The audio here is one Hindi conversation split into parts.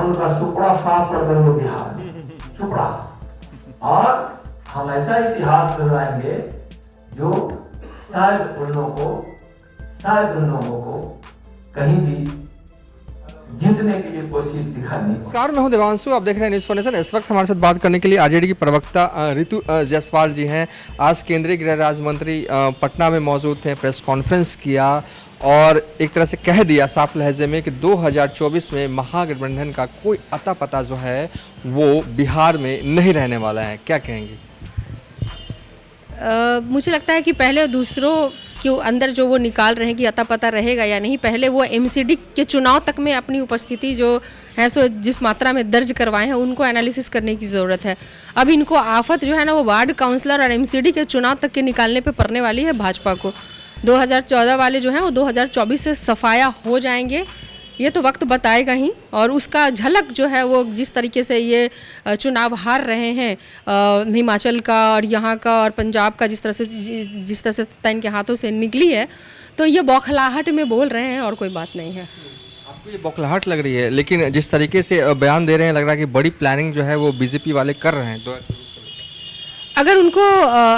उनका सुपड़ा साफ कर देंगे बिहार में, सुपड़ा। और हम ऐसा इतिहास बनाएंगे जो शायद उन लोगों को कहीं भी जीतने के लिए कोशिश दिखानी। नमस्कार, मैं हूं देवांशु, आप देख रहे हैं न्यूज़ फॉर। इस वक्त हमारे साथ बात करने के लिए आरजेडी की प्रवक्ता ऋतु जायसवाल जी हैं। आज केंद्रीय गृह राज्य मंत्री पटना में मौजूद थे, प्रेस कॉन्फ्रेंस किया और एक तरह से कह दिया साफ लहजे में कि 2024 में महागठबंधन का कोई अता पता जो है वो बिहार में नहीं रहने वाला है। क्या कहेंगे? मुझे लगता है कि पहले दूसरों के अंदर जो वो निकाल रहे हैं कि अता पता रहेगा या नहीं, पहले वो एमसीडी के चुनाव तक में अपनी उपस्थिति जो है सो जिस मात्रा में दर्ज करवाए हैं उनको एनालिसिस करने की ज़रूरत है। अब इनको आफत जो है ना वो वार्ड काउंसलर और एमसीडी के चुनाव तक के निकालने पे पड़ने वाली है भाजपा को। 2014 वाले जो हैं वो 2024 से सफाया हो जाएंगे, ये तो वक्त बताएगा ही। और उसका झलक जो है वो जिस तरीके से ये चुनाव हार रहे हैं हिमाचल का और यहाँ का और पंजाब का, जिस तरह से सत्ता इनके हाथों से निकली है, तो ये बौखलाहट में बोल रहे हैं और कोई बात नहीं है। आपको ये बौखलाहट लग रही है, लेकिन जिस तरीके से बयान दे रहे हैं लग रहा है कि बड़ी प्लानिंग जो है वो बीजेपी वाले कर रहे हैं 2024 को। अगर उनको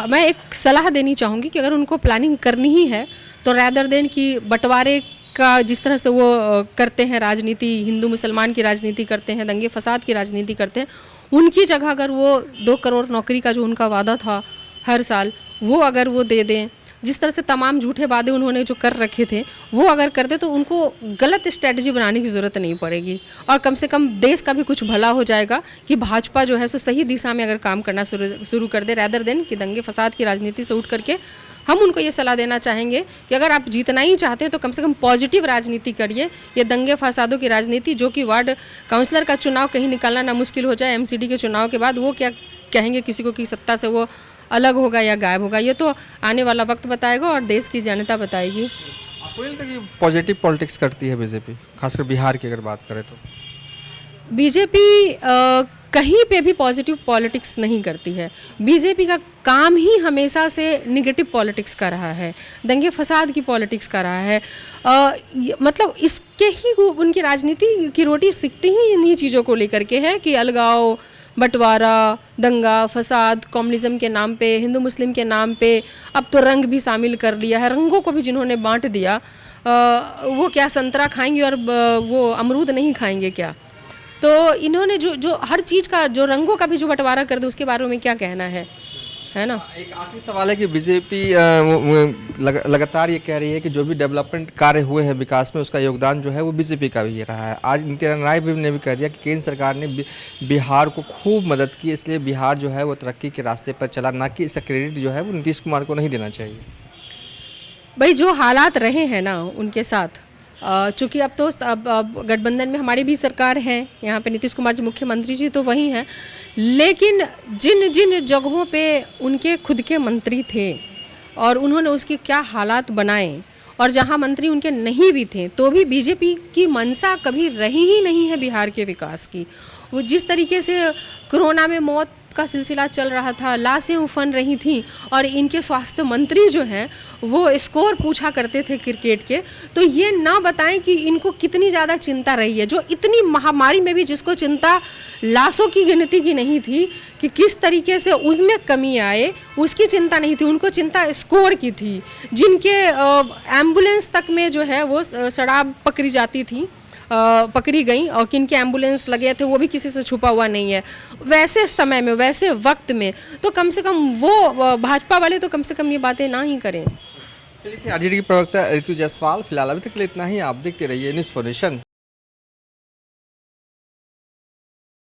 मैं एक सलाह देनी चाहूँगी कि अगर उनको प्लानिंग करनी ही है तो रैदर देन कि बंटवारे का जिस तरह से वो करते हैं राजनीति, हिंदू मुसलमान की राजनीति करते हैं, दंगे फसाद की राजनीति करते हैं, उनकी जगह अगर वो 2 करोड़ नौकरी का जो उनका वादा था हर साल वो अगर वो दे दें, जिस तरह से तमाम झूठे वादे उन्होंने जो कर रखे थे वो अगर कर दे तो उनको गलत स्ट्रेटजी बनाने की ज़रूरत नहीं पड़ेगी और कम से कम देश का भी कुछ भला हो जाएगा कि भाजपा जो है सो सही दिशा में अगर काम करना शुरू कर दे रैदर देन कि दंगे फसाद की राजनीति से उठ करके। हम उनको ये सलाह देना चाहेंगे कि अगर आप जीतना ही चाहते हैं तो कम से कम पॉजिटिव राजनीति करिए। ये दंगे फसादों की राजनीति जो कि वार्ड काउंसलर का चुनाव कहीं निकालना ना मुश्किल हो जाए एमसीडी के चुनाव के बाद, वो क्या कहेंगे किसी को कि सत्ता से वो अलग होगा या गायब होगा, ये तो आने वाला वक्त बताएगा और देश की जनता बताएगी। आपको नहीं लगता कि पॉजिटिव पॉलिटिक्स करती है बीजेपी, खासकर बिहार की अगर बात करें तो? बीजेपी कहीं पे भी पॉजिटिव पॉलिटिक्स नहीं करती है। बीजेपी का काम ही हमेशा से निगेटिव पॉलिटिक्स का रहा है, दंगे फसाद की पॉलिटिक्स का रहा है। मतलब इसके ही उनकी राजनीति की रोटी सीखती ही इन्हीं चीज़ों को लेकर के है कि अलगाव, बंटवारा, दंगा फसाद, कम्युनिज्म के नाम पे, हिंदू मुस्लिम के नाम पे, अब तो रंग भी शामिल कर लिया है। रंगों को भी जिन्होंने बांट दिया, वो क्या संतरा खाएंगे और वो अमरूद नहीं खाएंगे क्या? तो इन्होंने जो हर चीज़ का जो रंगों का भी जो बंटवारा कर दे उसके बारे में क्या कहना है ना? एक आखिरी सवाल है कि बीजेपी लगातार ये कह रही है कि जो भी डेवलपमेंट कार्य हुए हैं विकास में उसका योगदान जो है वो बीजेपी का भी रहा है। आज नित्यानंद राय ने भी कह दिया कि केंद्र सरकार ने बिहार को खूब मदद की, इसलिए बिहार जो है वो तरक्की के रास्ते पर चला, ना कि इसका क्रेडिट जो है वो नीतीश कुमार को नहीं देना चाहिए। भाई जो हालात रहे हैं ना उनके साथ, चूँकि अब तो गठबंधन में हमारी भी सरकार है, यहाँ पे नीतीश कुमार जी मुख्यमंत्री जी तो वही हैं, लेकिन जिन जिन जगहों पे उनके खुद के मंत्री थे और उन्होंने उसके क्या हालात बनाए और जहाँ मंत्री उनके नहीं भी थे तो भी बीजेपी की मंशा कभी रही ही नहीं है बिहार के विकास की। वो जिस तरीके से कोरोना में मौत का सिलसिला चल रहा था, लाशें उफन रही थीं और इनके स्वास्थ्य मंत्री जो हैं वो स्कोर पूछा करते थे क्रिकेट के, तो ये ना बताएं कि इनको कितनी ज़्यादा चिंता रही है। जो इतनी महामारी में भी जिसको चिंता लाशों की गिनती की नहीं थी कि किस तरीके से उसमें कमी आए, उसकी चिंता नहीं थी, उनको चिंता स्कोर की थी। जिनके एम्बुलेंस तक में जो है वो शराब पकड़ी जाती थी, पकड़ी गई और किनके एम्बुलेंस लगे थे वो भी किसी से छुपा हुआ नहीं है। वैसे समय में, वैसे वक्त में तो कम से कम वो भाजपा वाले तो कम से कम ये बातें ना ही करें। चलिए, आरजेडी की प्रवक्ता ऋतु जायसवाल फिलहाल अभी तक के लिए इतना ही। आप देखते रहिए न्यूज़ फॉर नेशन।